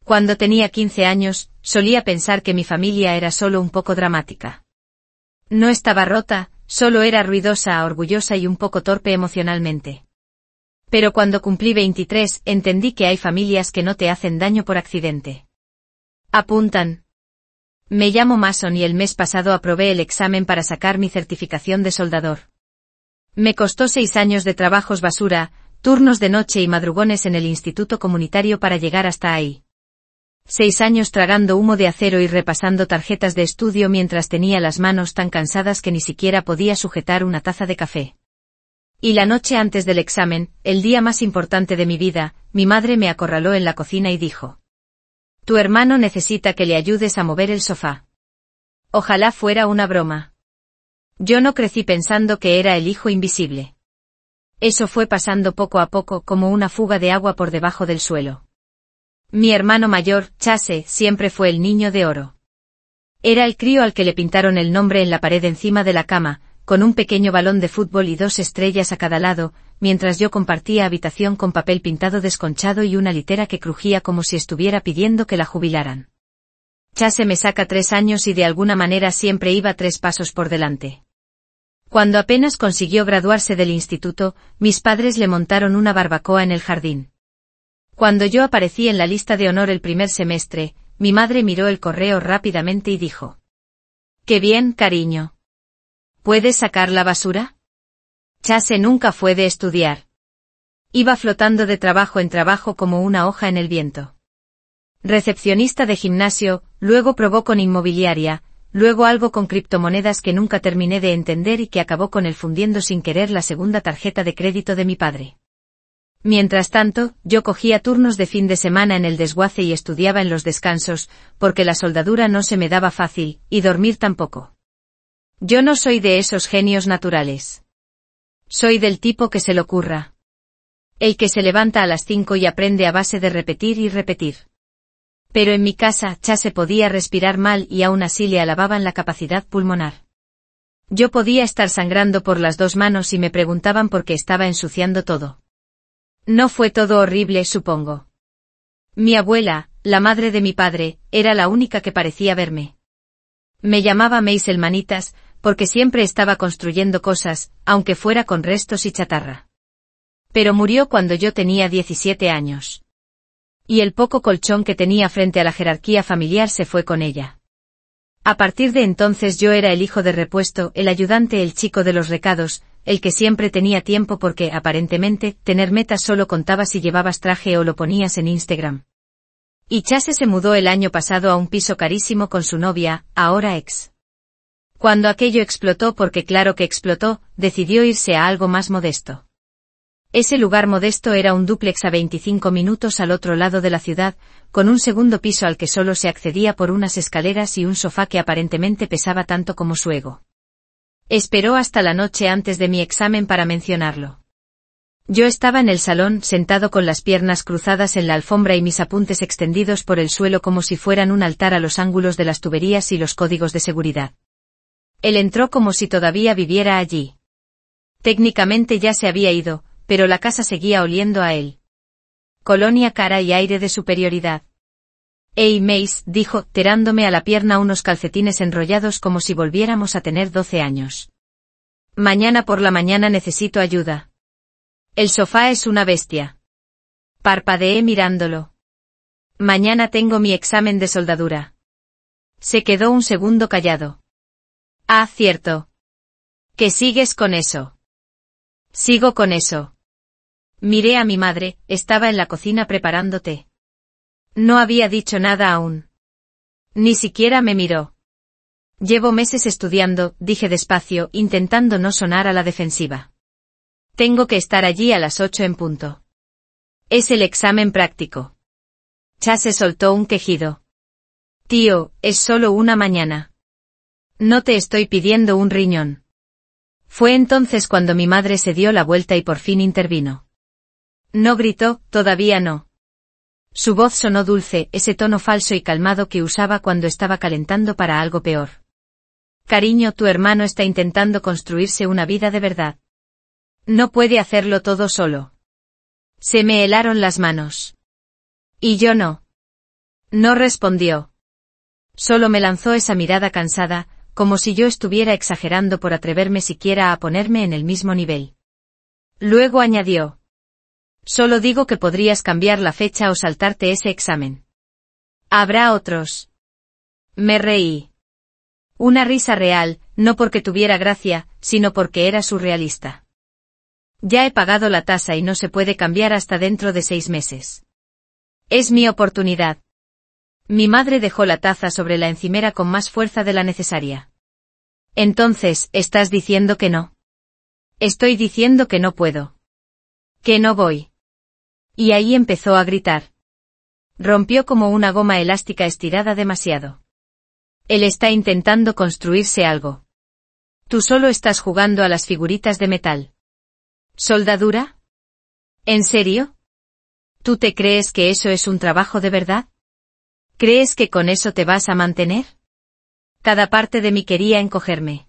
Cuando tenía 15 años, solía pensar que mi familia era solo un poco dramática. No estaba rota, solo era ruidosa, orgullosa y un poco torpe emocionalmente. Pero cuando cumplí 23, entendí que hay familias que no te hacen daño por accidente. Apuntan. Me llamo Mason y el mes pasado aprobé el examen para sacar mi certificación de soldador. Me costó 6 años de trabajos basura, turnos de noche y madrugones en el instituto comunitario para llegar hasta ahí. 6 años tragando humo de acero y repasando tarjetas de estudio mientras tenía las manos tan cansadas que ni siquiera podía sujetar una taza de café. Y la noche antes del examen, el día más importante de mi vida, mi madre me acorraló en la cocina y dijo: «Tu hermano necesita que le ayudes a mover el sofá». Ojalá fuera una broma. Yo no crecí pensando que era el hijo invisible. Eso fue pasando poco a poco como una fuga de agua por debajo del suelo. Mi hermano mayor, Chase, siempre fue el niño de oro. Era el crío al que le pintaron el nombre en la pared encima de la cama, con un pequeño balón de fútbol y 2 estrellas a cada lado, mientras yo compartía habitación con papel pintado desconchado y una litera que crujía como si estuviera pidiendo que la jubilaran. Chase me saca 3 años y de alguna manera siempre iba 3 pasos por delante. Cuando apenas consiguió graduarse del instituto, mis padres le montaron una barbacoa en el jardín. Cuando yo aparecí en la lista de honor el primer semestre, mi madre miró el correo rápidamente y dijo: «Qué bien, cariño. ¿Puedes sacar la basura?». Chase nunca fue de estudiar. Iba flotando de trabajo en trabajo como una hoja en el viento. Recepcionista de gimnasio, luego probó con inmobiliaria, luego algo con criptomonedas que nunca terminé de entender y que acabó con él fundiendo sin querer la segunda tarjeta de crédito de mi padre. Mientras tanto, yo cogía turnos de fin de semana en el desguace y estudiaba en los descansos, porque la soldadura no se me daba fácil, y dormir tampoco. Yo no soy de esos genios naturales. Soy del tipo que se lo curra. El que se levanta a las 5 y aprende a base de repetir y repetir. Pero en mi casa, Chase podía respirar mal y aún así le alababan la capacidad pulmonar. Yo podía estar sangrando por las 2 manos y me preguntaban por qué estaba ensuciando todo. No fue todo horrible, supongo. Mi abuela, la madre de mi padre, era la única que parecía verme. Me llamaba Maisel Manitas, porque siempre estaba construyendo cosas, aunque fuera con restos y chatarra. Pero murió cuando yo tenía 17 años. Y el poco colchón que tenía frente a la jerarquía familiar se fue con ella. A partir de entonces yo era el hijo de repuesto, el ayudante, el chico de los recados, el que siempre tenía tiempo porque, aparentemente, tener metas solo contaba si llevabas traje o lo ponías en Instagram. Y Chase se mudó el año pasado a un piso carísimo con su novia, ahora ex. Cuando aquello explotó, porque claro que explotó, decidió irse a algo más modesto. Ese lugar modesto era un dúplex a 25 minutos al otro lado de la ciudad, con un segundo piso al que solo se accedía por unas escaleras y un sofá que aparentemente pesaba tanto como su ego. Esperó hasta la noche antes de mi examen para mencionarlo. Yo estaba en el salón, sentado con las piernas cruzadas en la alfombra y mis apuntes extendidos por el suelo como si fueran un altar a los ángulos de las tuberías y los códigos de seguridad. Él entró como si todavía viviera allí. Técnicamente ya se había ido, pero la casa seguía oliendo a él. Colonia cara y aire de superioridad. «Hey, Mace», dijo, tirándome a la pierna unos calcetines enrollados como si volviéramos a tener 12 años. «Mañana por la mañana necesito ayuda. El sofá es una bestia». Parpadeé mirándolo. «Mañana tengo mi examen de soldadura». Se quedó un segundo callado. «Ah, cierto. ¿Qué sigues con eso?» «Sigo con eso». Miré a mi madre, estaba en la cocina preparando té. No había dicho nada aún. Ni siquiera me miró. «Llevo meses estudiando», dije despacio, intentando no sonar a la defensiva. «Tengo que estar allí a las 8 en punto. Es el examen práctico». Chase soltó un quejido. «Tío, es solo una mañana. No te estoy pidiendo un riñón». Fue entonces cuando mi madre se dio la vuelta y por fin intervino. No gritó, todavía no. Su voz sonó dulce, ese tono falso y calmado que usaba cuando estaba calentando para algo peor. «Cariño, tu hermano está intentando construirse una vida de verdad. No puede hacerlo todo solo». Se me helaron las manos. «Y yo no. No respondió. Solo me lanzó esa mirada cansada, como si yo estuviera exagerando por atreverme siquiera a ponerme en el mismo nivel. Luego añadió. Solo digo que podrías cambiar la fecha o saltarte ese examen. Habrá otros. Me reí. Una risa real, no porque tuviera gracia, sino porque era surrealista. Ya he pagado la tasa y no se puede cambiar hasta dentro de 6 meses. Es mi oportunidad. Mi madre dejó la taza sobre la encimera con más fuerza de la necesaria. Entonces, ¿estás diciendo que no? Estoy diciendo que no puedo. Que no voy. Y ahí empezó a gritar. Rompió como una goma elástica estirada demasiado. Él está intentando construirse algo. Tú solo estás jugando a las figuritas de metal. ¿Soldadura? ¿En serio? ¿Tú te crees que eso es un trabajo de verdad? ¿Crees que con eso te vas a mantener? Cada parte de mí quería encogerme.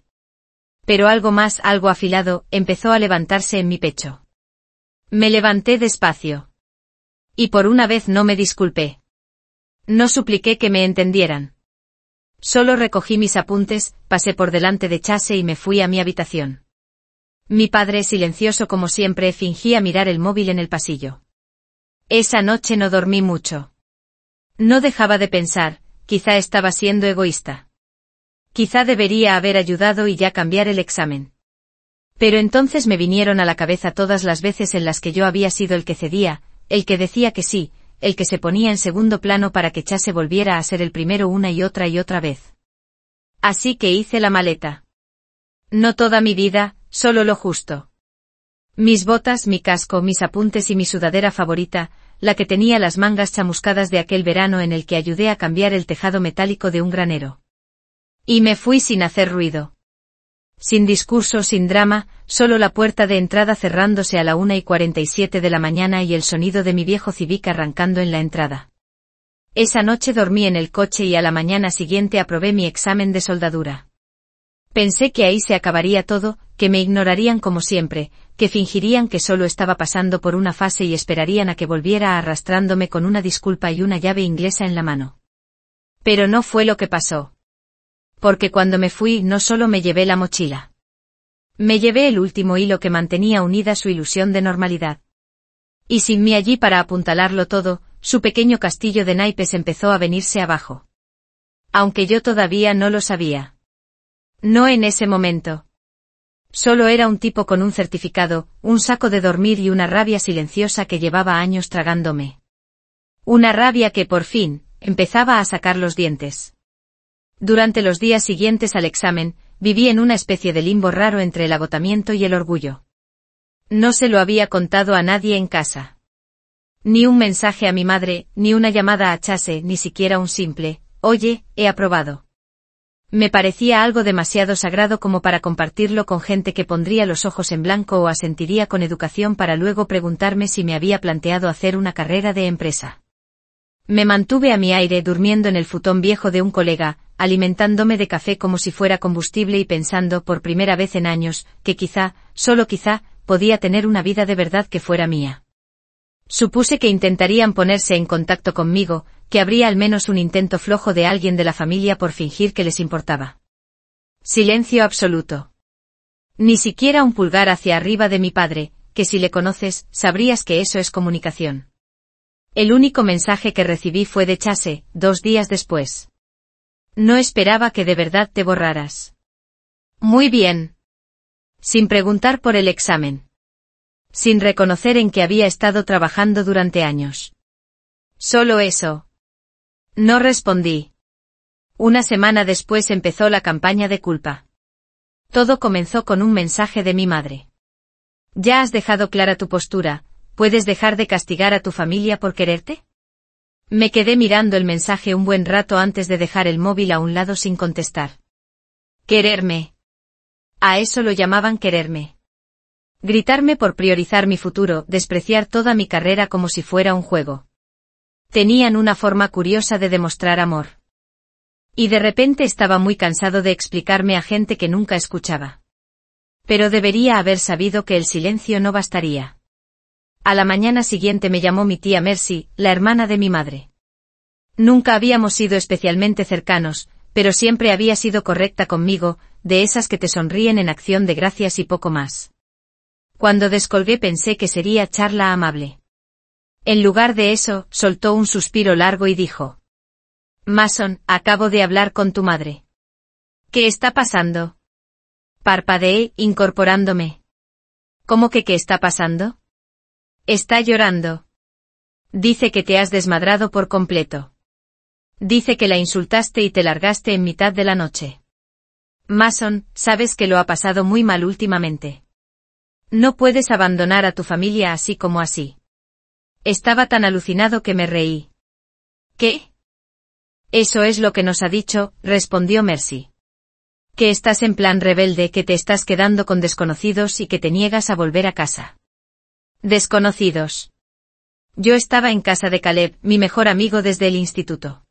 Pero algo más, algo afilado, empezó a levantarse en mi pecho. Me levanté despacio. Y por una vez no me disculpé. No supliqué que me entendieran. Solo recogí mis apuntes, pasé por delante de Chase y me fui a mi habitación. Mi padre, silencioso como siempre, fingía mirar el móvil en el pasillo. Esa noche no dormí mucho. No dejaba de pensar, quizá estaba siendo egoísta. Quizá debería haber ayudado y ya cambiar el examen. Pero entonces me vinieron a la cabeza todas las veces en las que yo había sido el que cedía, el que decía que sí, el que se ponía en segundo plano para que Chase volviera a ser el primero una y otra vez. Así que hice la maleta. No toda mi vida, solo lo justo. Mis botas, mi casco, mis apuntes y mi sudadera favorita, la que tenía las mangas chamuscadas de aquel verano en el que ayudé a cambiar el tejado metálico de un granero. Y me fui sin hacer ruido. Sin discurso, sin drama, solo la puerta de entrada cerrándose a la 1:47 de la mañana y el sonido de mi viejo Civic arrancando en la entrada. Esa noche dormí en el coche y a la mañana siguiente aprobé mi examen de soldadura. Pensé que ahí se acabaría todo, que me ignorarían como siempre, que fingirían que solo estaba pasando por una fase y esperarían a que volviera arrastrándome con una disculpa y una llave inglesa en la mano. Pero no fue lo que pasó. Porque cuando me fui no solo me llevé la mochila. Me llevé el último hilo que mantenía unida su ilusión de normalidad. Y sin mí allí para apuntalarlo todo, su pequeño castillo de naipes empezó a venirse abajo. Aunque yo todavía no lo sabía. No en ese momento. Solo era un tipo con un certificado, un saco de dormir y una rabia silenciosa que llevaba años tragándome. Una rabia que por fin, empezaba a sacar los dientes. Durante los días siguientes al examen, viví en una especie de limbo raro entre el agotamiento y el orgullo. No se lo había contado a nadie en casa. Ni un mensaje a mi madre, ni una llamada a Chase, ni siquiera un simple, oye, he aprobado. Me parecía algo demasiado sagrado como para compartirlo con gente que pondría los ojos en blanco o asentiría con educación para luego preguntarme si me había planteado hacer una carrera de empresa. Me mantuve a mi aire durmiendo en el futón viejo de un colega, alimentándome de café como si fuera combustible y pensando por primera vez en años, que quizá, solo quizá, podía tener una vida de verdad que fuera mía. Supuse que intentarían ponerse en contacto conmigo, que habría al menos un intento flojo de alguien de la familia por fingir que les importaba. Silencio absoluto. Ni siquiera un pulgar hacia arriba de mi padre, que si le conoces, sabrías que eso es comunicación. El único mensaje que recibí fue de Chase, 2 días después. No esperaba que de verdad te borraras. Muy bien. Sin preguntar por el examen. Sin reconocer en que había estado trabajando durante años. Solo eso. No respondí. Una semana después empezó la campaña de culpa. Todo comenzó con un mensaje de mi madre. ¿Ya has dejado clara tu postura? ¿Puedes dejar de castigar a tu familia por quererte? Me quedé mirando el mensaje un buen rato antes de dejar el móvil a un lado sin contestar. Quererme. A eso lo llamaban quererme. Gritarme por priorizar mi futuro, despreciar toda mi carrera como si fuera un juego. Tenían una forma curiosa de demostrar amor. Y de repente estaba muy cansado de explicarme a gente que nunca escuchaba. Pero debería haber sabido que el silencio no bastaría. A la mañana siguiente me llamó mi tía Mercy, la hermana de mi madre. Nunca habíamos sido especialmente cercanos, pero siempre había sido correcta conmigo, de esas que te sonríen en acción de gracias y poco más. Cuando descolgué pensé que sería charla amable. En lugar de eso, soltó un suspiro largo y dijo: Mason, acabo de hablar con tu madre. ¿Qué está pasando? Parpadeé, incorporándome. ¿Cómo que qué está pasando? Está llorando. Dice que te has desmadrado por completo. Dice que la insultaste y te largaste en mitad de la noche. Mason, sabes que lo ha pasado muy mal últimamente. No puedes abandonar a tu familia así como así. Estaba tan alucinado que me reí. ¿Qué? Eso es lo que nos ha dicho, respondió Mercy. Que estás en plan rebelde, que te estás quedando con desconocidos y que te niegas a volver a casa. Desconocidos. Yo estaba en casa de Caleb, mi mejor amigo desde el instituto.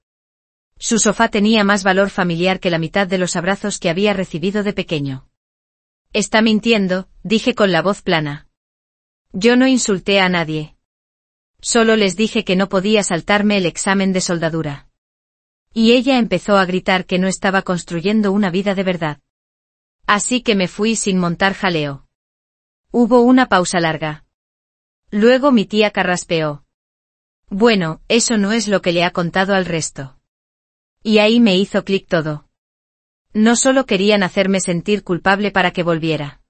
Su sofá tenía más valor familiar que la mitad de los abrazos que había recibido de pequeño. Está mintiendo, dije con la voz plana. Yo no insulté a nadie. Solo les dije que no podía saltarme el examen de soldadura. Y ella empezó a gritar que no estaba construyendo una vida de verdad. Así que me fui sin montar jaleo. Hubo una pausa larga. Luego mi tía carraspeó. Bueno, eso no es lo que le ha contado al resto. Y ahí me hizo clic todo. No solo querían hacerme sentir culpable para que volviera.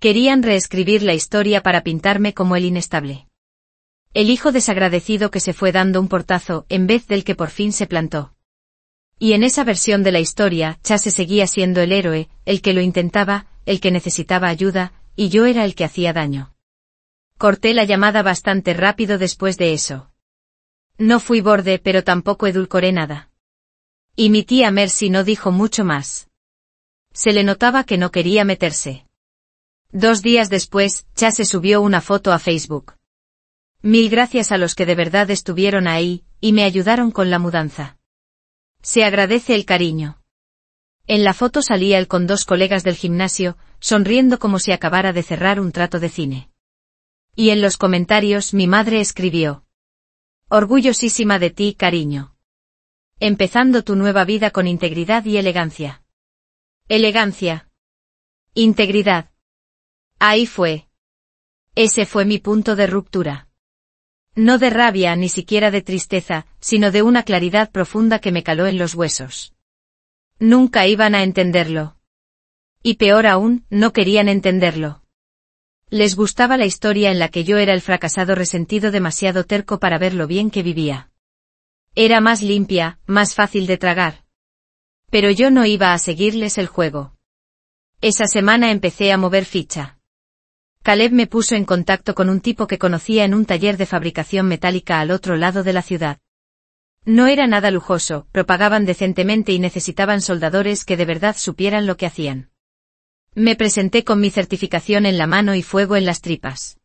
Querían reescribir la historia para pintarme como el inestable. El hijo desagradecido que se fue dando un portazo en vez del que por fin se plantó. Y en esa versión de la historia, Chase seguía siendo el héroe, el que lo intentaba, el que necesitaba ayuda, y yo era el que hacía daño. Corté la llamada bastante rápido después de eso. No fui borde, pero tampoco edulcoré nada. Y mi tía Mercy no dijo mucho más. Se le notaba que no quería meterse. 2 días después, Chase subió una foto a Facebook. Mil gracias a los que de verdad estuvieron ahí, y me ayudaron con la mudanza. Se agradece el cariño. En la foto salía él con 2 colegas del gimnasio, sonriendo como si acabara de cerrar un trato de cine. Y en los comentarios mi madre escribió: Orgullosísima de ti, cariño. Empezando tu nueva vida con integridad y elegancia. Elegancia. Integridad. Ahí fue. Ese fue mi punto de ruptura. No de rabia ni siquiera de tristeza, sino de una claridad profunda que me caló en los huesos. Nunca iban a entenderlo. Y peor aún, no querían entenderlo. Les gustaba la historia en la que yo era el fracasado resentido demasiado terco para ver lo bien que vivía. Era más limpia, más fácil de tragar. Pero yo no iba a seguirles el juego. Esa semana empecé a mover ficha. Caleb me puso en contacto con un tipo que conocía en un taller de fabricación metálica al otro lado de la ciudad. No era nada lujoso, pero pagaban decentemente y necesitaban soldadores que de verdad supieran lo que hacían. Me presenté con mi certificación en la mano y fuego en las tripas.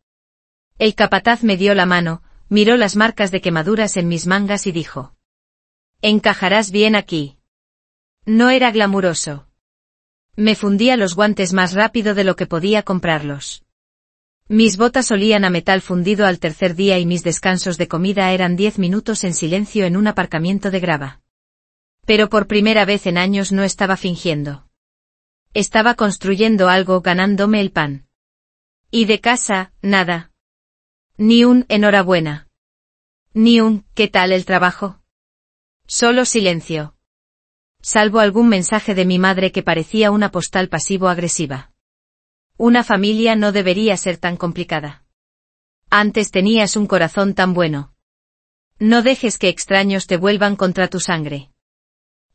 El capataz me dio la mano, miró las marcas de quemaduras en mis mangas y dijo: Encajarás bien aquí. No era glamuroso. Me fundía los guantes más rápido de lo que podía comprarlos. Mis botas olían a metal fundido al tercer día y mis descansos de comida eran 10 minutos en silencio en un aparcamiento de grava. Pero por primera vez en años no estaba fingiendo. Estaba construyendo algo, ganándome el pan. Y de casa, nada. Ni un enhorabuena. Ni un ¿qué tal el trabajo? Solo silencio. Salvo algún mensaje de mi madre que parecía una postal pasivo-agresiva. Una familia no debería ser tan complicada. Antes tenías un corazón tan bueno. No dejes que extraños te vuelvan contra tu sangre.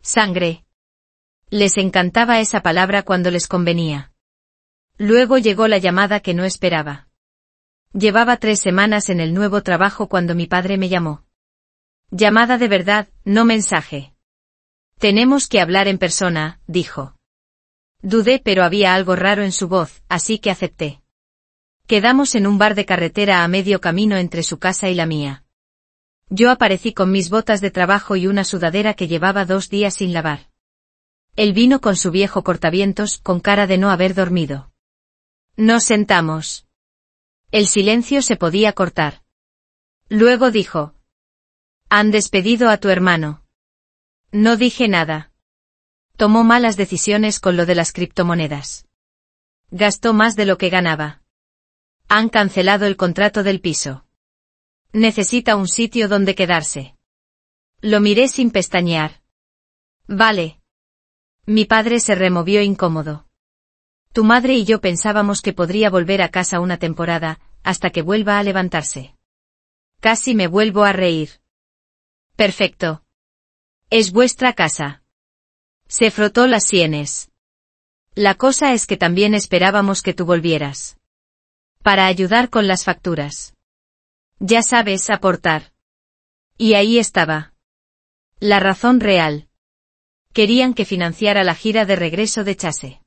Sangre. Les encantaba esa palabra cuando les convenía. Luego llegó la llamada que no esperaba. Llevaba 3 semanas en el nuevo trabajo cuando mi padre me llamó. Llamada de verdad, no mensaje. Tenemos que hablar en persona, dijo. Dudé, pero había algo raro en su voz, así que acepté. Quedamos en un bar de carretera a medio camino entre su casa y la mía. Yo aparecí con mis botas de trabajo y una sudadera que llevaba 2 días sin lavar. Él vino con su viejo cortavientos, con cara de no haber dormido. Nos sentamos. El silencio se podía cortar. Luego dijo: Han despedido a tu hermano. No dije nada. Tomó malas decisiones con lo de las criptomonedas. Gastó más de lo que ganaba. Han cancelado el contrato del piso. Necesita un sitio donde quedarse. Lo miré sin pestañear. Vale. Mi padre se removió incómodo. Tu madre y yo pensábamos que podría volver a casa una temporada, hasta que vuelva a levantarse. Casi me vuelvo a reír. Perfecto. Es vuestra casa. Se frotó las sienes. La cosa es que también esperábamos que tú volvieras. Para ayudar con las facturas. Ya sabes, aportar. Y ahí estaba. La razón real. Querían que financiara la gira de regreso de Chase.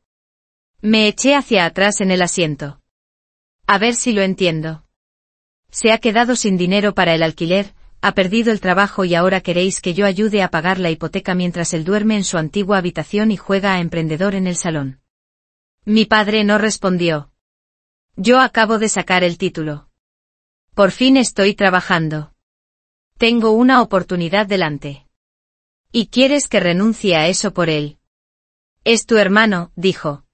Me eché hacia atrás en el asiento. A ver si lo entiendo. Se ha quedado sin dinero para el alquiler, ha perdido el trabajo y ahora queréis que yo ayude a pagar la hipoteca mientras él duerme en su antigua habitación y juega a emprendedor en el salón. Mi padre no respondió. Yo acabo de sacar el título. Por fin estoy trabajando. Tengo una oportunidad delante. ¿Y quieres que renuncie a eso por él? Es tu hermano, dijo.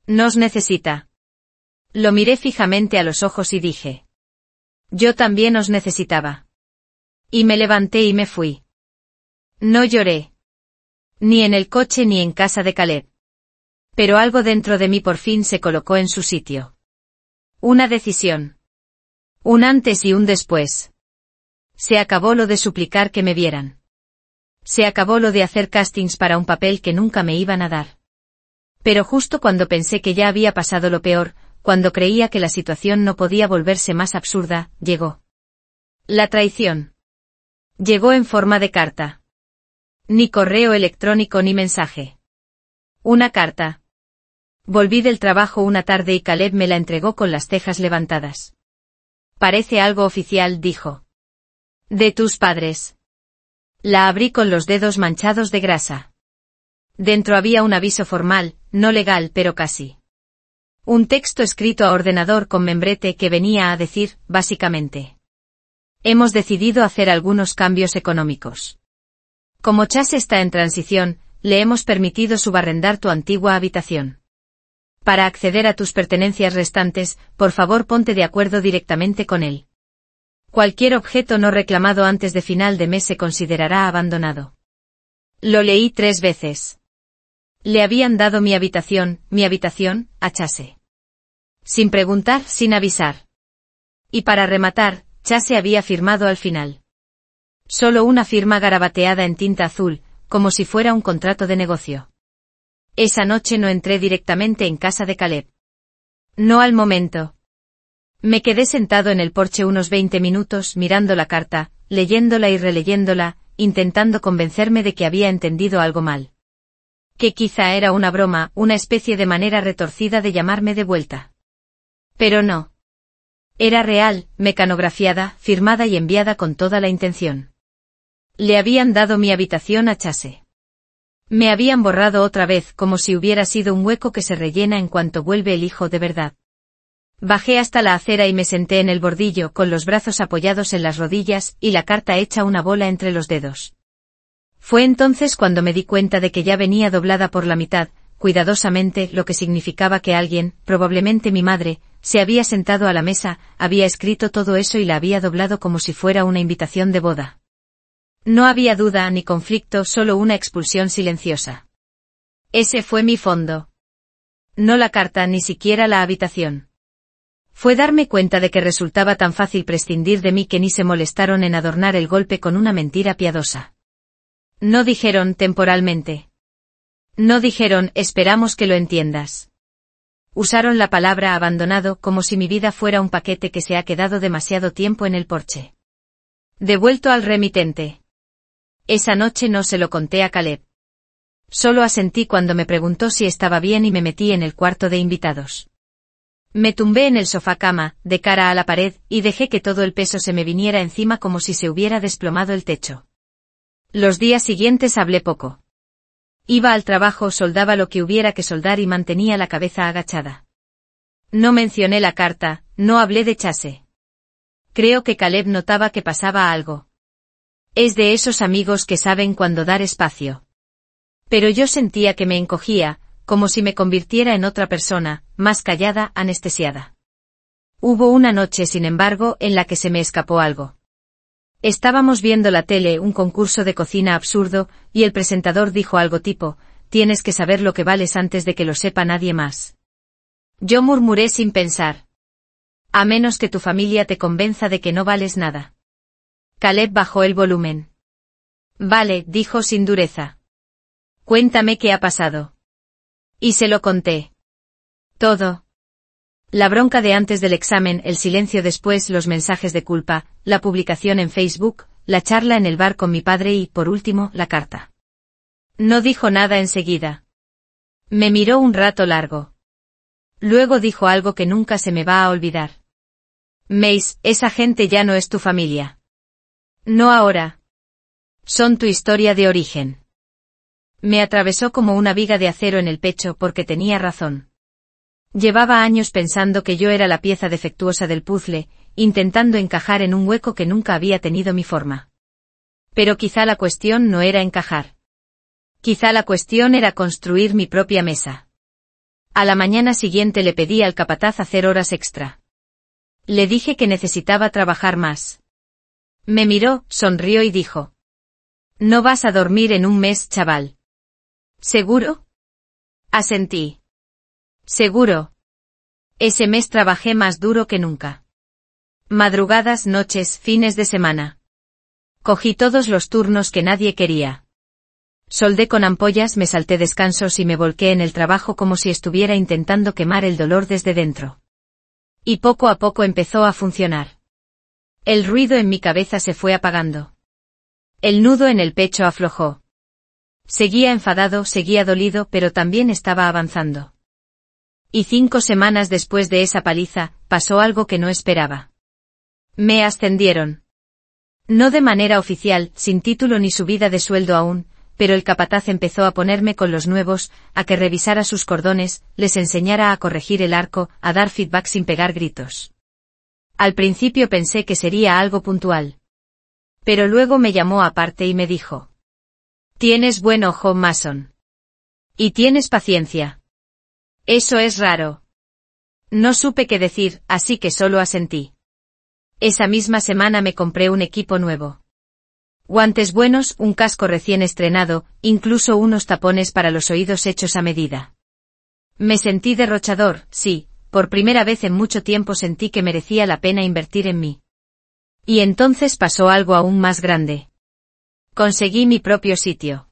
Nos necesita. Lo miré fijamente a los ojos y dije. Yo también os necesitaba. Y me levanté y me fui. No lloré. Ni en el coche ni en casa de Caleb. Pero algo dentro de mí por fin se colocó en su sitio. Una decisión. Un antes y un después. Se acabó lo de suplicar que me vieran. Se acabó lo de hacer castings para un papel que nunca me iban a dar. Pero justo cuando pensé que ya había pasado lo peor, cuando creía que la situación no podía volverse más absurda, llegó. La traición. Llegó en forma de carta. Ni correo electrónico ni mensaje. Una carta. Volví del trabajo una tarde y Caleb me la entregó con las cejas levantadas. Parece algo oficial, dijo. De tus padres. La abrí con los dedos manchados de grasa. Dentro había un aviso formal, no legal pero casi. Un texto escrito a ordenador con membrete que venía a decir, básicamente. Hemos decidido hacer algunos cambios económicos. Como Chase está en transición, le hemos permitido subarrendar tu antigua habitación. Para acceder a tus pertenencias restantes, por favor ponte de acuerdo directamente con él. Cualquier objeto no reclamado antes de final de mes se considerará abandonado. Lo leí 3 veces. Le habían dado mi habitación, a Chase. Sin preguntar, sin avisar. Y para rematar, Chase había firmado al final. Solo una firma garabateada en tinta azul, como si fuera un contrato de negocio. Esa noche no entré directamente en casa de Caleb. No al momento. Me quedé sentado en el porche unos 20 minutos mirando la carta, leyéndola y releyéndola, intentando convencerme de que había entendido algo mal. Que quizá era una broma, una especie de manera retorcida de llamarme de vuelta. Pero no. Era real, mecanografiada, firmada y enviada con toda la intención. Le habían dado mi habitación a Chase. Me habían borrado otra vez como si hubiera sido un hueco que se rellena en cuanto vuelve el hijo de verdad. Bajé hasta la acera y me senté en el bordillo con los brazos apoyados en las rodillas y la carta hecha una bola entre los dedos. Fue entonces cuando me di cuenta de que ya venía doblada por la mitad, cuidadosamente, lo que significaba que alguien, probablemente mi madre, se había sentado a la mesa, había escrito todo eso y la había doblado como si fuera una invitación de boda. No había duda ni conflicto, solo una expulsión silenciosa. Ese fue mi fondo. No la carta, ni siquiera la habitación. Fue darme cuenta de que resultaba tan fácil prescindir de mí que ni se molestaron en adornar el golpe con una mentira piadosa. No dijeron temporalmente. No dijeron esperamos que lo entiendas. Usaron la palabra abandonado como si mi vida fuera un paquete que se ha quedado demasiado tiempo en el porche. Devuelto al remitente. Esa noche no se lo conté a Caleb. Solo asentí cuando me preguntó si estaba bien y me metí en el cuarto de invitados. Me tumbé en el sofá cama, de cara a la pared, y dejé que todo el peso se me viniera encima como si se hubiera desplomado el techo. Los días siguientes hablé poco. Iba al trabajo, soldaba lo que hubiera que soldar y mantenía la cabeza agachada. No mencioné la carta, no hablé de Chase. Creo que Caleb notaba que pasaba algo. Es de esos amigos que saben cuándo dar espacio. Pero yo sentía que me encogía, como si me convirtiera en otra persona, más callada, anestesiada. Hubo una noche, sin embargo, en la que se me escapó algo. Estábamos viendo la tele, un concurso de cocina absurdo, y el presentador dijo algo tipo, tienes que saber lo que vales antes de que lo sepa nadie más. Yo murmuré sin pensar. A menos que tu familia te convenza de que no vales nada. Caleb bajó el volumen. Vale, dijo sin dureza. Cuéntame qué ha pasado. Y se lo conté. Todo. La bronca de antes del examen, el silencio después, los mensajes de culpa, la publicación en Facebook, la charla en el bar con mi padre y, por último, la carta. No dijo nada enseguida. Me miró un rato largo. Luego dijo algo que nunca se me va a olvidar. Mace, esa gente ya no es tu familia. No ahora. Son tu historia de origen. Me atravesó como una viga de acero en el pecho porque tenía razón. Llevaba años pensando que yo era la pieza defectuosa del puzzle, intentando encajar en un hueco que nunca había tenido mi forma. Pero quizá la cuestión no era encajar. Quizá la cuestión era construir mi propia mesa. A la mañana siguiente le pedí al capataz hacer horas extra. Le dije que necesitaba trabajar más. Me miró, sonrió y dijo. No vas a dormir en un mes, chaval. ¿Seguro? Asentí. Seguro. Ese mes trabajé más duro que nunca. Madrugadas, noches, fines de semana. Cogí todos los turnos que nadie quería. Soldé con ampollas, me salté descansos y me volqué en el trabajo como si estuviera intentando quemar el dolor desde dentro. Y poco a poco empezó a funcionar. El ruido en mi cabeza se fue apagando. El nudo en el pecho aflojó. Seguía enfadado, seguía dolido, pero también estaba avanzando. Y 5 semanas después de esa paliza, pasó algo que no esperaba. Me ascendieron. No de manera oficial, sin título ni subida de sueldo aún, pero el capataz empezó a ponerme con los nuevos, a que revisara sus cordones, les enseñara a corregir el arco, a dar feedback sin pegar gritos. Al principio pensé que sería algo puntual. Pero luego me llamó aparte y me dijo. Tienes buen ojo, Mason. Y tienes paciencia. Eso es raro. No supe qué decir, así que solo asentí. Esa misma semana me compré un equipo nuevo. Guantes buenos, un casco recién estrenado, incluso unos tapones para los oídos hechos a medida. Me sentí derrochador, sí, por primera vez en mucho tiempo sentí que merecía la pena invertir en mí. Y entonces pasó algo aún más grande. Conseguí mi propio sitio.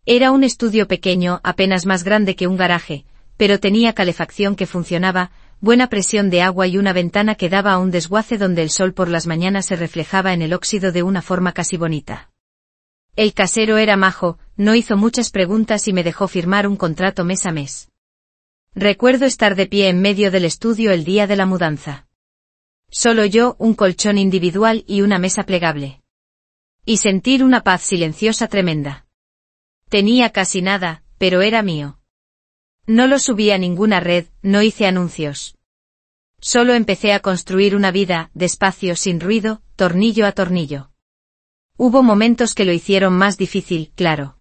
Era un estudio pequeño, apenas más grande que un garaje, pero tenía calefacción que funcionaba, buena presión de agua y una ventana que daba a un desguace donde el sol por las mañanas se reflejaba en el óxido de una forma casi bonita. El casero era majo, no hizo muchas preguntas y me dejó firmar un contrato mes a mes. Recuerdo estar de pie en medio del estudio el día de la mudanza. Solo yo, un colchón individual y una mesa plegable. Y sentir una paz silenciosa tremenda. Tenía casi nada, pero era mío. No lo subí a ninguna red, no hice anuncios. Solo empecé a construir una vida, despacio, sin ruido, tornillo a tornillo. Hubo momentos que lo hicieron más difícil, claro.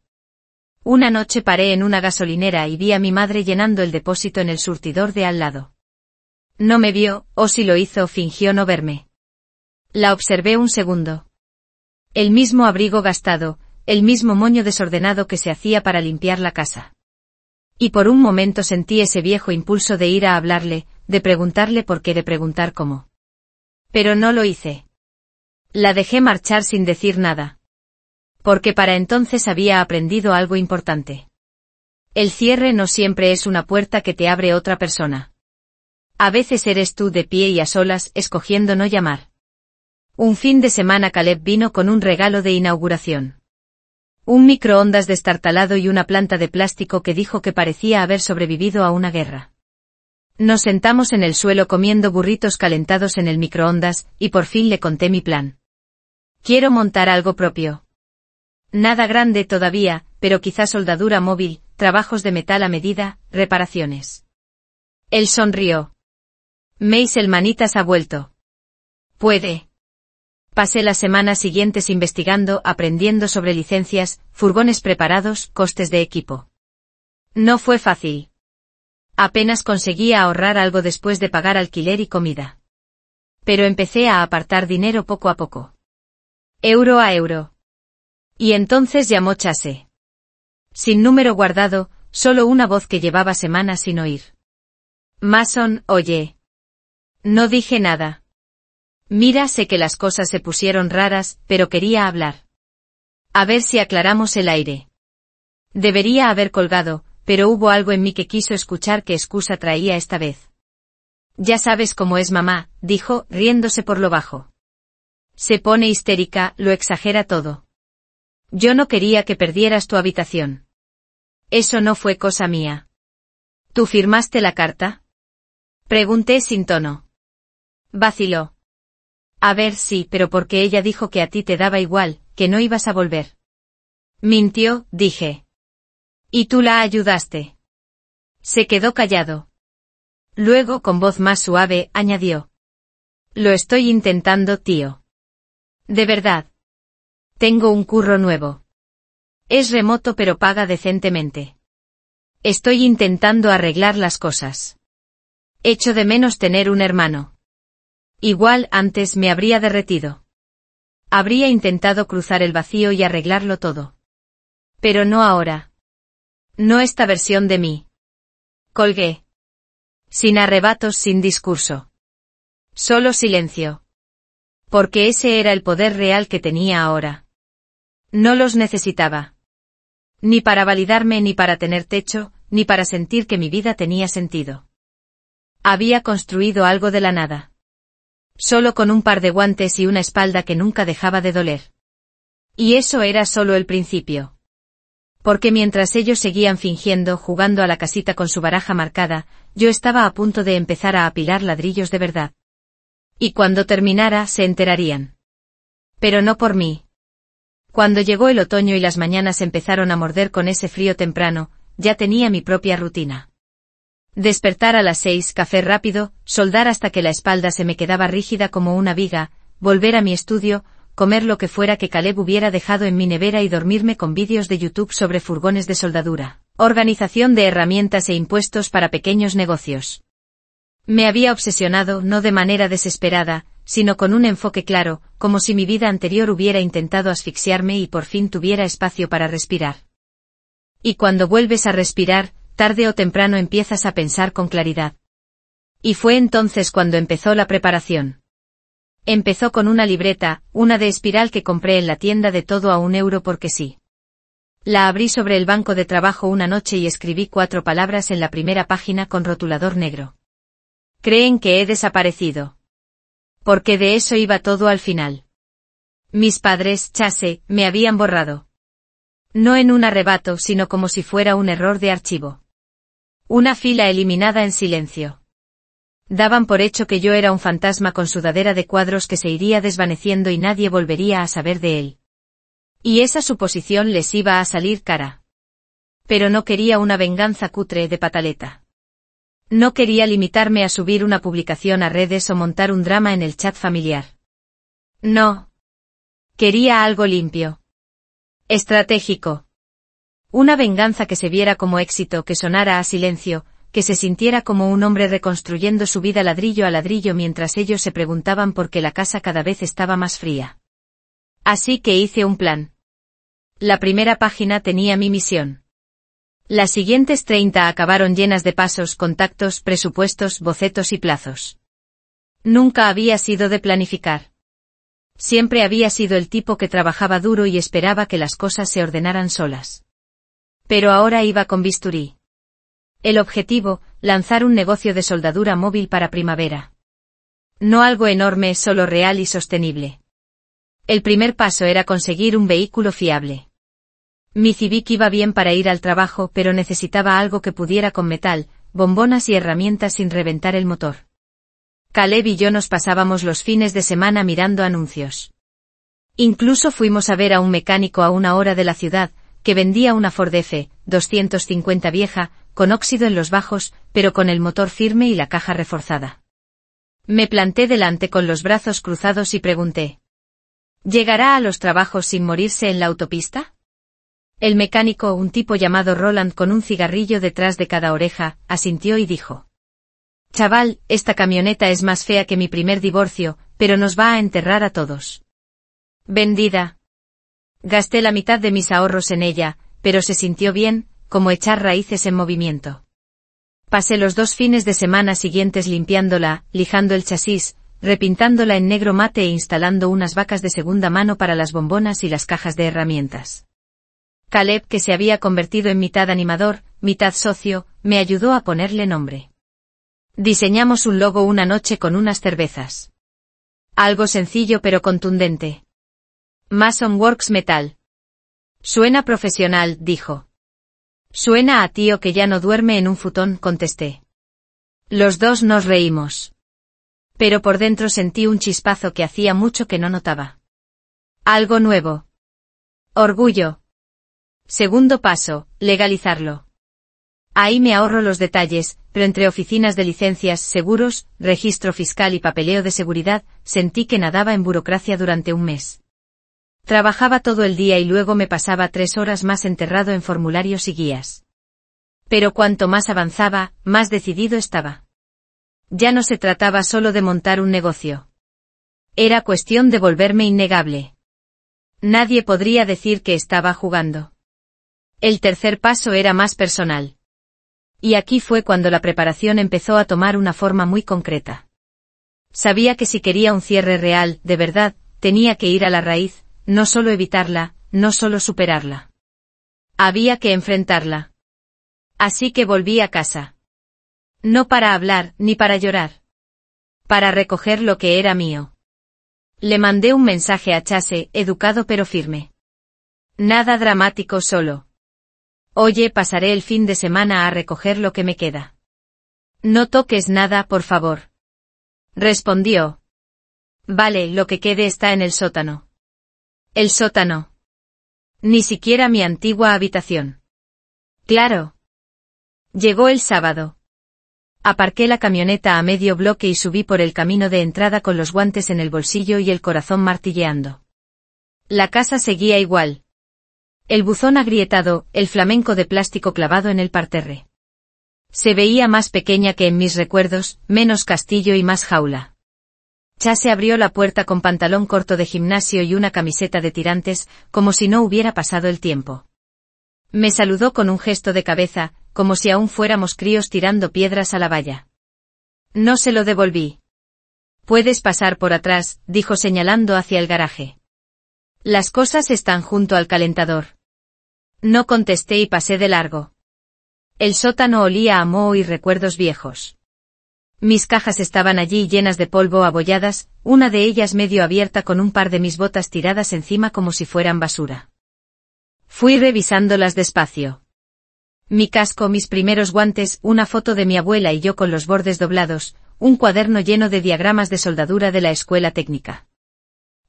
Una noche paré en una gasolinera y vi a mi madre llenando el depósito en el surtidor de al lado. No me vio, o si lo hizo, fingió no verme. La observé un segundo. El mismo abrigo gastado, el mismo moño desordenado que se hacía para limpiar la casa. Y por un momento sentí ese viejo impulso de ir a hablarle, de preguntarle por qué, de preguntar cómo. Pero no lo hice. La dejé marchar sin decir nada. Porque para entonces había aprendido algo importante. El cierre no siempre es una puerta que te abre otra persona. A veces eres tú de pie y a solas, escogiendo no llamar. Un fin de semana Caleb vino con un regalo de inauguración. Un microondas destartalado y una planta de plástico que dijo que parecía haber sobrevivido a una guerra. Nos sentamos en el suelo comiendo burritos calentados en el microondas, y por fin le conté mi plan. Quiero montar algo propio. Nada grande todavía, pero quizá soldadura móvil, trabajos de metal a medida, reparaciones. Él sonrió. Mace, el manitas ha vuelto. Puede. Pasé las semanas siguientes investigando, aprendiendo sobre licencias, furgones preparados, costes de equipo. No fue fácil. Apenas conseguía ahorrar algo después de pagar alquiler y comida. Pero empecé a apartar dinero poco a poco. Euro a euro. Y entonces llamó Chase. Sin número guardado, solo una voz que llevaba semanas sin oír. Mason, oye. No dije nada. Mira, sé que las cosas se pusieron raras, pero quería hablar. A ver si aclaramos el aire. Debería haber colgado, pero hubo algo en mí que quiso escuchar qué excusa traía esta vez. Ya sabes cómo es mamá, dijo, riéndose por lo bajo. Se pone histérica, lo exagera todo. Yo no quería que perdieras tu habitación. Eso no fue cosa mía. ¿Tú firmaste la carta? Pregunté sin tono. Vaciló. A ver, sí, pero porque ella dijo que a ti te daba igual, que no ibas a volver. Mintió, dije. ¿Y tú la ayudaste? Se quedó callado. Luego, con voz más suave, añadió. Lo estoy intentando, tío. De verdad. Tengo un curro nuevo. Es remoto pero paga decentemente. Estoy intentando arreglar las cosas. Echo de menos tener un hermano. Igual antes me habría derretido. Habría intentado cruzar el vacío y arreglarlo todo. Pero no ahora. No esta versión de mí. Colgué. Sin arrebatos, sin discurso. Solo silencio. Porque ese era el poder real que tenía ahora. No los necesitaba. Ni para validarme, ni para tener techo, ni para sentir que mi vida tenía sentido. Había construido algo de la nada. Solo con un par de guantes y una espalda que nunca dejaba de doler. Y eso era solo el principio. Porque mientras ellos seguían fingiendo, jugando a la casita con su baraja marcada, yo estaba a punto de empezar a apilar ladrillos de verdad. Y cuando terminara, se enterarían. Pero no por mí. Cuando llegó el otoño y las mañanas empezaron a morder con ese frío temprano, ya tenía mi propia rutina. Despertar a las 6, café rápido, soldar hasta que la espalda se me quedaba rígida como una viga, volver a mi estudio, comer lo que fuera que Caleb hubiera dejado en mi nevera y dormirme con vídeos de YouTube sobre furgones de soldadura, organización de herramientas e impuestos para pequeños negocios. Me había obsesionado, no de manera desesperada, sino con un enfoque claro, como si mi vida anterior hubiera intentado asfixiarme y por fin tuviera espacio para respirar. Y cuando vuelves a respirar, tarde o temprano empiezas a pensar con claridad. Y fue entonces cuando empezó la preparación. Empezó con una libreta, una de espiral que compré en la tienda de todo a €1 porque sí. La abrí sobre el banco de trabajo una noche y escribí 4 palabras en la primera página con rotulador negro. Creen que he desaparecido. Porque de eso iba todo al final. Mis padres, Chase, me habían borrado. No en un arrebato, sino como si fuera un error de archivo. Una fila eliminada en silencio. Daban por hecho que yo era un fantasma con sudadera de cuadros que se iría desvaneciendo y nadie volvería a saber de él. Y esa suposición les iba a salir cara. Pero no quería una venganza cutre de pataleta. No quería limitarme a subir una publicación a redes o montar un drama en el chat familiar. No. Quería algo limpio. Estratégico. Una venganza que se viera como éxito, que sonara a silencio, que se sintiera como un hombre reconstruyendo su vida ladrillo a ladrillo mientras ellos se preguntaban por qué la casa cada vez estaba más fría. Así que hice un plan. La primera página tenía mi misión. Las siguientes 30 acabaron llenas de pasos, contactos, presupuestos, bocetos y plazos. Nunca había sido de planificar. Siempre había sido el tipo que trabajaba duro y esperaba que las cosas se ordenaran solas. Pero ahora iba con bisturí. El objetivo, lanzar un negocio de soldadura móvil para primavera. No algo enorme, solo real y sostenible. El primer paso era conseguir un vehículo fiable. Mi Civic iba bien para ir al trabajo, pero necesitaba algo que pudiera con metal, bombonas y herramientas sin reventar el motor. Caleb y yo nos pasábamos los fines de semana mirando anuncios. Incluso fuimos a ver a un mecánico a 1 hora de la ciudad, que vendía una Ford F-250 vieja, con óxido en los bajos, pero con el motor firme y la caja reforzada. Me planté delante con los brazos cruzados y pregunté. ¿Llegará a los trabajos sin morirse en la autopista? El mecánico, un tipo llamado Roland con un cigarrillo detrás de cada oreja, asintió y dijo: Chaval, esta camioneta es más fea que mi primer divorcio, pero nos va a enterrar a todos. Vendida. Gasté la mitad de mis ahorros en ella, pero se sintió bien, como echar raíces en movimiento. Pasé los 2 fines de semana siguientes limpiándola, lijando el chasis, repintándola en negro mate e instalando unas vacas de segunda mano para las bombonas y las cajas de herramientas. Caleb, que se había convertido en mitad animador, mitad socio, me ayudó a ponerle nombre. Diseñamos un logo una noche con unas cervezas. Algo sencillo pero contundente. Mason Works Metal. Suena profesional, dijo. Suena a tío que ya no duerme en un futón, contesté. Los dos nos reímos. Pero por dentro sentí un chispazo que hacía mucho que no notaba. Algo nuevo. Orgullo. Segundo paso, legalizarlo. Ahí me ahorro los detalles, pero entre oficinas de licencias, seguros, registro fiscal y papeleo de seguridad, sentí que nadaba en burocracia durante un mes. Trabajaba todo el día y luego me pasaba 3 horas más enterrado en formularios y guías. Pero cuanto más avanzaba, más decidido estaba. Ya no se trataba solo de montar un negocio. Era cuestión de volverme innegable. Nadie podría decir que estaba jugando. El tercer paso era más personal. Y aquí fue cuando la preparación empezó a tomar una forma muy concreta. Sabía que si quería un cierre real, de verdad, tenía que ir a la raíz, no solo evitarla, no solo superarla. Había que enfrentarla. Así que volví a casa. No para hablar, ni para llorar. Para recoger lo que era mío. Le mandé un mensaje a Chase, educado pero firme. Nada dramático, solo. Oye, pasaré el fin de semana a recoger lo que me queda. No toques nada, por favor. Respondió. Vale, lo que quede está en el sótano. El sótano. Ni siquiera mi antigua habitación. Claro. Llegó el sábado. Aparqué la camioneta a medio bloque y subí por el camino de entrada con los guantes en el bolsillo y el corazón martilleando. La casa seguía igual. El buzón agrietado, el flamenco de plástico clavado en el parterre. Se veía más pequeña que en mis recuerdos, menos castillo y más jaula. Chase abrió la puerta con pantalón corto de gimnasio y una camiseta de tirantes, como si no hubiera pasado el tiempo. Me saludó con un gesto de cabeza, como si aún fuéramos críos tirando piedras a la valla. No se lo devolví. Puedes pasar por atrás, dijo señalando hacia el garaje. Las cosas están junto al calentador. No contesté y pasé de largo. El sótano olía a moho y recuerdos viejos. Mis cajas estaban allí llenas de polvo, abolladas, una de ellas medio abierta con un par de mis botas tiradas encima como si fueran basura. Fui revisándolas despacio. Mi casco, mis primeros guantes, una foto de mi abuela y yo con los bordes doblados, un cuaderno lleno de diagramas de soldadura de la escuela técnica.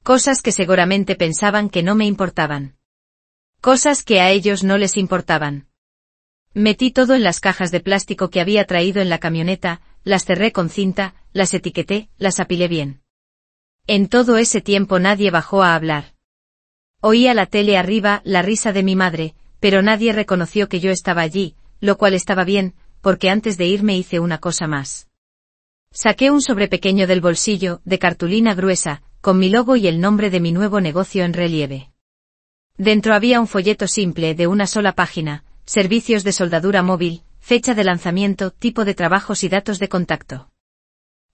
Cosas que seguramente pensaban que no me importaban. Cosas que a ellos no les importaban. Metí todo en las cajas de plástico que había traído en la camioneta, las cerré con cinta, las etiqueté, las apilé bien. En todo ese tiempo nadie bajó a hablar. Oía la tele arriba, la risa de mi madre, pero nadie reconoció que yo estaba allí, lo cual estaba bien, porque antes de irme hice una cosa más. Saqué un sobre pequeño del bolsillo, de cartulina gruesa, con mi logo y el nombre de mi nuevo negocio en relieve. Dentro había un folleto simple de una sola página, servicios de soldadura móvil, fecha de lanzamiento, tipo de trabajos y datos de contacto.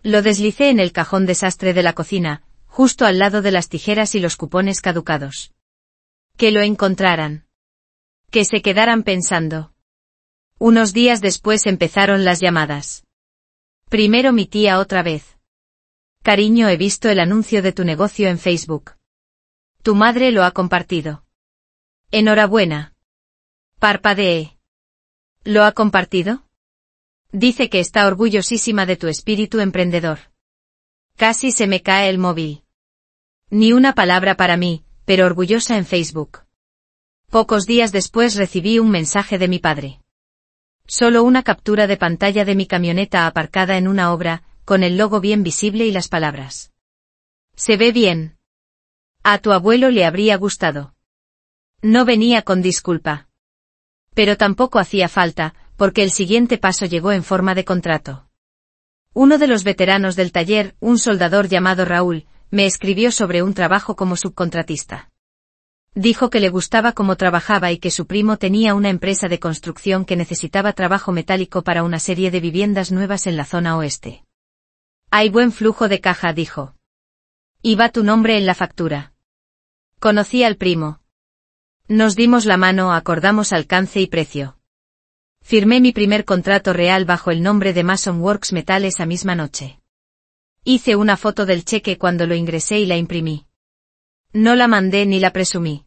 Lo deslicé en el cajón desastre de la cocina, justo al lado de las tijeras y los cupones caducados. Que lo encontraran. Que se quedaran pensando. Unos días después empezaron las llamadas. Primero mi tía otra vez. Cariño, he visto el anuncio de tu negocio en Facebook. Tu madre lo ha compartido. Enhorabuena. Parpadeé. ¿Lo ha compartido? Dice que está orgullosísima de tu espíritu emprendedor. Casi se me cae el móvil. Ni una palabra para mí, pero orgullosa en Facebook. Pocos días después recibí un mensaje de mi padre. Solo una captura de pantalla de mi camioneta aparcada en una obra, con el logo bien visible y las palabras. Se ve bien. A tu abuelo le habría gustado. No venía con disculpa. Pero tampoco hacía falta, porque el siguiente paso llegó en forma de contrato. Uno de los veteranos del taller, un soldador llamado Raúl, me escribió sobre un trabajo como subcontratista. Dijo que le gustaba cómo trabajaba y que su primo tenía una empresa de construcción que necesitaba trabajo metálico para una serie de viviendas nuevas en la zona oeste. Hay buen flujo de caja, dijo. Y va tu nombre en la factura. Conocí al primo. Nos dimos la mano, acordamos alcance y precio. Firmé mi primer contrato real bajo el nombre de Mason Works Metal esa misma noche. Hice una foto del cheque cuando lo ingresé y la imprimí. No la mandé ni la presumí.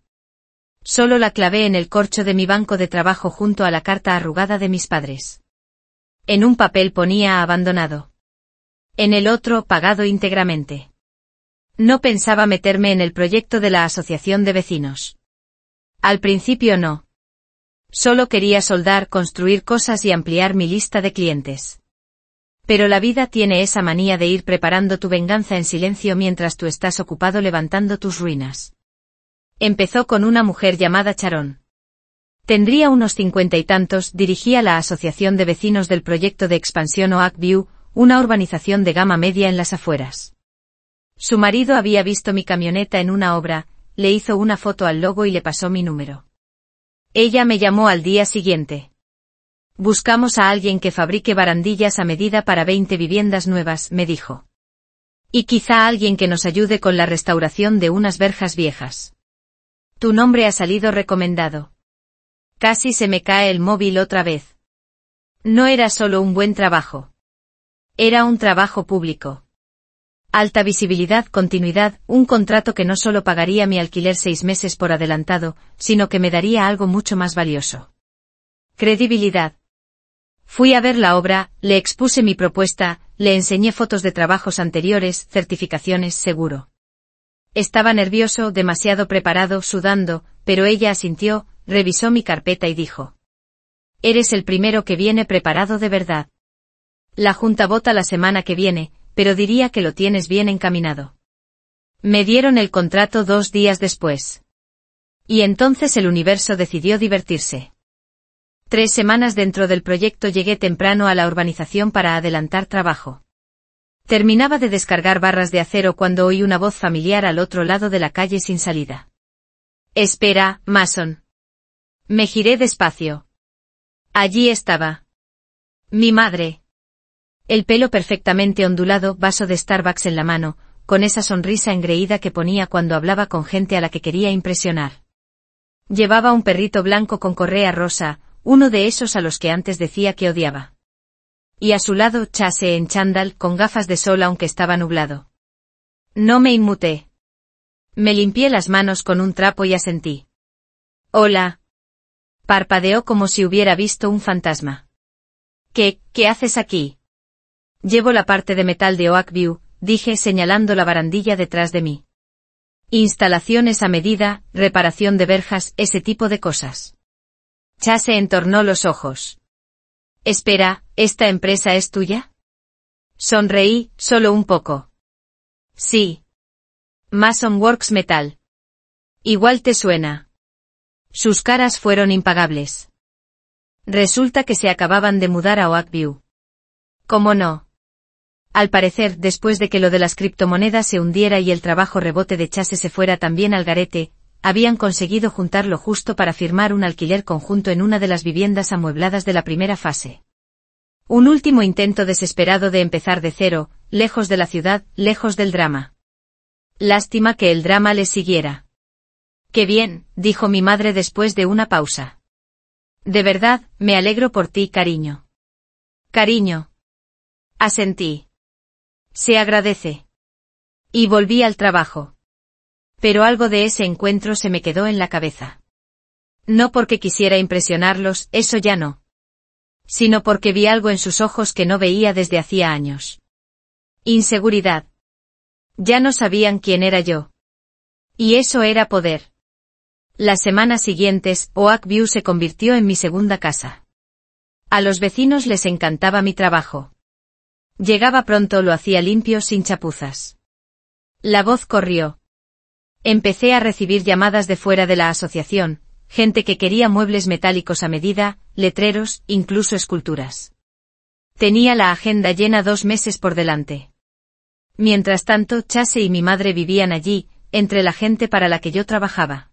Solo la clavé en el corcho de mi banco de trabajo junto a la carta arrugada de mis padres. En un papel ponía abandonado. En el otro, pagado íntegramente. No pensaba meterme en el proyecto de la asociación de vecinos. Al principio no. Solo quería soldar, construir cosas y ampliar mi lista de clientes. Pero la vida tiene esa manía de ir preparando tu venganza en silencio mientras tú estás ocupado levantando tus ruinas. Empezó con una mujer llamada Sharon. Tendría unos 50 y tantos, dirigía la asociación de vecinos del proyecto de expansión Oak View, una urbanización de gama media en las afueras. Su marido había visto mi camioneta en una obra, le hizo una foto al logo y le pasó mi número. Ella me llamó al día siguiente. Buscamos a alguien que fabrique barandillas a medida para 20 viviendas nuevas, me dijo. Y quizá alguien que nos ayude con la restauración de unas verjas viejas. Tu nombre ha salido recomendado. Casi se me cae el móvil otra vez. No era solo un buen trabajo. Era un trabajo público. Alta visibilidad, continuidad, un contrato que no solo pagaría mi alquiler 6 meses por adelantado, sino que me daría algo mucho más valioso. Credibilidad. Fui a ver la obra, le expuse mi propuesta, le enseñé fotos de trabajos anteriores, certificaciones, seguro. Estaba nervioso, demasiado preparado, sudando, pero ella asintió, revisó mi carpeta y dijo. Eres el primero que viene preparado de verdad. La junta vota la semana que viene, pero diría que lo tienes bien encaminado. Me dieron el contrato 2 días después. Y entonces el universo decidió divertirse. 3 semanas dentro del proyecto llegué temprano a la urbanización para adelantar trabajo. Terminaba de descargar barras de acero cuando oí una voz familiar al otro lado de la calle sin salida. Espera, Mason. Me giré despacio. Allí estaba. Mi madre. El pelo perfectamente ondulado, vaso de Starbucks en la mano, con esa sonrisa engreída que ponía cuando hablaba con gente a la que quería impresionar. Llevaba un perrito blanco con correa rosa, uno de esos a los que antes decía que odiaba. Y a su lado Chase en chándal, con gafas de sol aunque estaba nublado. No me inmuté. Me limpié las manos con un trapo y asentí. Hola. Parpadeó como si hubiera visto un fantasma. ¿Qué haces aquí? Llevo la parte de metal de Oak View, dije señalando la barandilla detrás de mí. Instalaciones a medida, reparación de verjas, ese tipo de cosas. Chase entornó los ojos. Espera, ¿esta empresa es tuya? Sonreí, solo un poco. Sí. Mason Works Metal. Igual te suena. Sus caras fueron impagables. Resulta que se acababan de mudar a Oak View. ¿Cómo no? Al parecer, después de que lo de las criptomonedas se hundiera y el trabajo rebote de Chase se fuera también al garete, habían conseguido juntar lo justo para firmar un alquiler conjunto en una de las viviendas amuebladas de la primera fase. Un último intento desesperado de empezar de cero, lejos de la ciudad, lejos del drama. Lástima que el drama les siguiera. Qué bien, dijo mi madre después de una pausa. De verdad, me alegro por ti, cariño. Cariño. Asentí. Se agradece. Y volví al trabajo. Pero algo de ese encuentro se me quedó en la cabeza. No porque quisiera impresionarlos, eso ya no. Sino porque vi algo en sus ojos que no veía desde hacía años. Inseguridad. Ya no sabían quién era yo. Y eso era poder. Las semanas siguientes, Oak View se convirtió en mi segunda casa. A los vecinos les encantaba mi trabajo. Llegaba pronto, lo hacía limpio, sin chapuzas. La voz corrió. Empecé a recibir llamadas de fuera de la asociación, gente que quería muebles metálicos a medida, letreros, incluso esculturas. Tenía la agenda llena 2 meses por delante. Mientras tanto, Chase y mi madre vivían allí, entre la gente para la que yo trabajaba.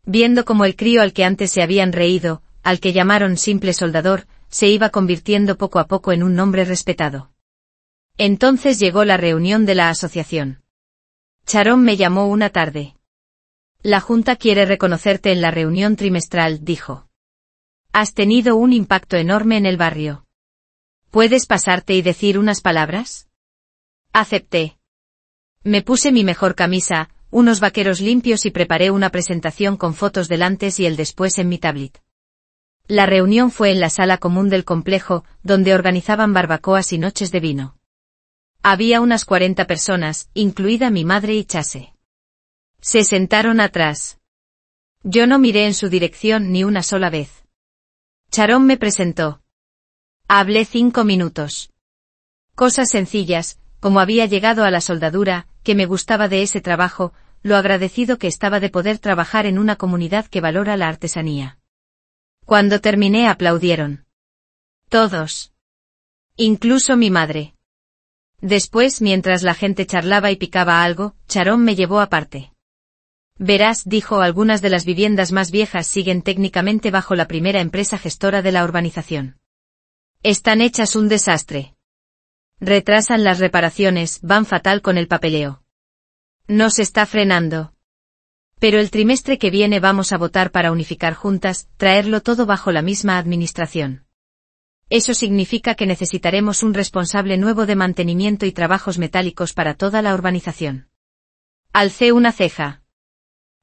Viendo cómo el crío al que antes se habían reído, al que llamaron simple soldador, se iba convirtiendo poco a poco en un nombre respetado. Entonces llegó la reunión de la asociación. Sharon me llamó una tarde. La Junta quiere reconocerte en la reunión trimestral, dijo. Has tenido un impacto enorme en el barrio. ¿Puedes pasarte y decir unas palabras? Acepté. Me puse mi mejor camisa, unos vaqueros limpios y preparé una presentación con fotos del antes y el después en mi tablet. La reunión fue en la sala común del complejo, donde organizaban barbacoas y noches de vino. Había unas 40 personas, incluida mi madre y Chase. Se sentaron atrás. Yo no miré en su dirección ni una sola vez. Sharon me presentó. Hablé 5 minutos. Cosas sencillas, como había llegado a la soldadura, que me gustaba de ese trabajo, lo agradecido que estaba de poder trabajar en una comunidad que valora la artesanía. Cuando terminé aplaudieron. Todos. Incluso mi madre. Después, mientras la gente charlaba y picaba algo, Sharon me llevó aparte. Verás, dijo, algunas de las viviendas más viejas siguen técnicamente bajo la primera empresa gestora de la urbanización. Están hechas un desastre. Retrasan las reparaciones, van fatal con el papeleo. No se está frenando. Pero el trimestre que viene vamos a votar para unificar juntas, traerlo todo bajo la misma administración. Eso significa que necesitaremos un responsable nuevo de mantenimiento y trabajos metálicos para toda la urbanización. Alcé una ceja.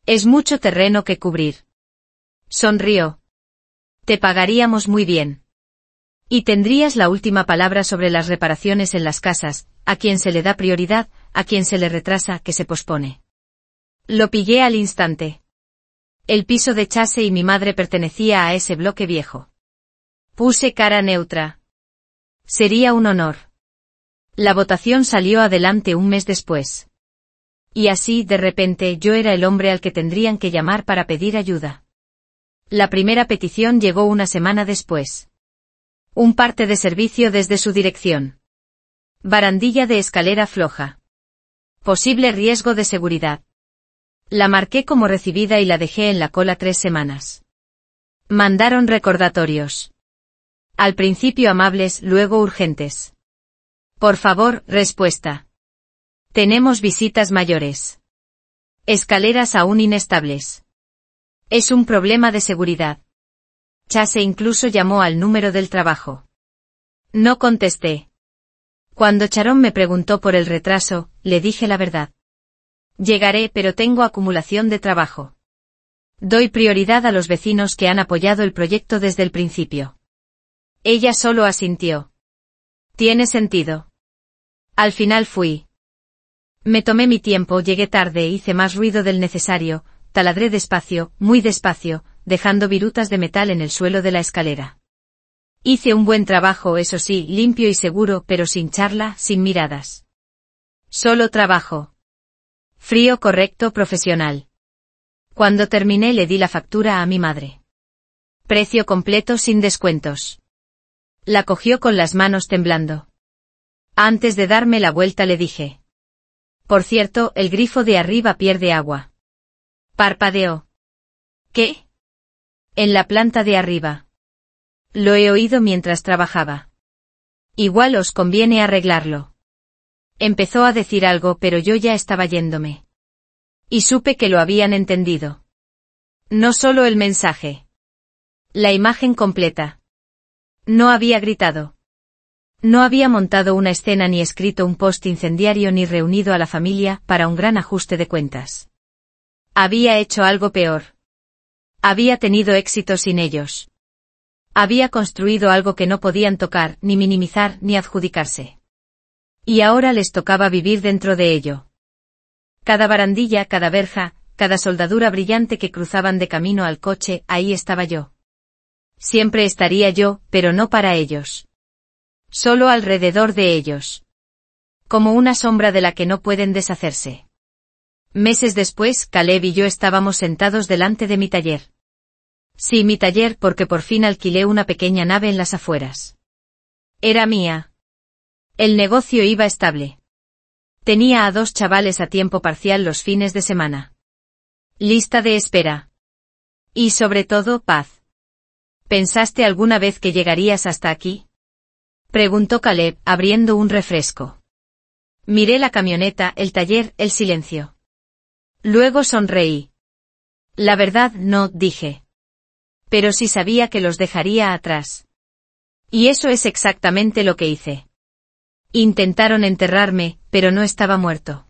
Es mucho terreno que cubrir. Sonrió. Te pagaríamos muy bien. Y tendrías la última palabra sobre las reparaciones en las casas, a quien se le da prioridad, a quien se le retrasa, que se pospone. Lo pillé al instante. El piso de Chase y mi madre pertenecía a ese bloque viejo. Puse cara neutra. Sería un honor. La votación salió adelante un mes después. Y así, de repente, yo era el hombre al que tendrían que llamar para pedir ayuda. La primera petición llegó una semana después. Un parte de servicio desde su dirección. Barandilla de escalera floja. Posible riesgo de seguridad. La marqué como recibida y la dejé en la cola 3 semanas. Mandaron recordatorios. Al principio amables, luego urgentes. Por favor, respuesta. Tenemos visitas mayores. Escaleras aún inestables. Es un problema de seguridad. Chase incluso llamó al número del trabajo. No contesté. Cuando Sharon me preguntó por el retraso, le dije la verdad. Llegaré, pero tengo acumulación de trabajo. Doy prioridad a los vecinos que han apoyado el proyecto desde el principio. Ella solo asintió. Tiene sentido. Al final fui. Me tomé mi tiempo, llegué tarde, hice más ruido del necesario, taladré despacio, muy despacio, dejando virutas de metal en el suelo de la escalera. Hice un buen trabajo, eso sí, limpio y seguro, pero sin charla, sin miradas. Solo trabajo. Frío, correcto, profesional. Cuando terminé le di la factura a mi madre. Precio completo sin descuentos. La cogió con las manos temblando. Antes de darme la vuelta le dije. Por cierto, el grifo de arriba pierde agua. Parpadeó. ¿Qué? En la planta de arriba. Lo he oído mientras trabajaba. Igual os conviene arreglarlo. Empezó a decir algo, pero yo ya estaba yéndome. Y supe que lo habían entendido. No solo el mensaje. La imagen completa. No había gritado. No había montado una escena ni escrito un post incendiario ni reunido a la familia para un gran ajuste de cuentas. Había hecho algo peor. Había tenido éxito sin ellos. Había construido algo que no podían tocar, ni minimizar, ni adjudicarse. Y ahora les tocaba vivir dentro de ello. Cada barandilla, cada verja, cada soldadura brillante que cruzaban de camino al coche, ahí estaba yo. Siempre estaría yo, pero no para ellos. Solo alrededor de ellos. Como una sombra de la que no pueden deshacerse. Meses después, Caleb y yo estábamos sentados delante de mi taller. Sí, mi taller, porque por fin alquilé una pequeña nave en las afueras. Era mía. El negocio iba estable. Tenía a 2 chavales a tiempo parcial los fines de semana. Lista de espera. Y sobre todo, paz. ¿Pensaste alguna vez que llegarías hasta aquí? Preguntó Caleb, abriendo un refresco. Miré la camioneta, el taller, el silencio. Luego sonreí. La verdad, no, dije. Pero sí sabía que los dejaría atrás. Y eso es exactamente lo que hice. Intentaron enterrarme, pero no estaba muerto.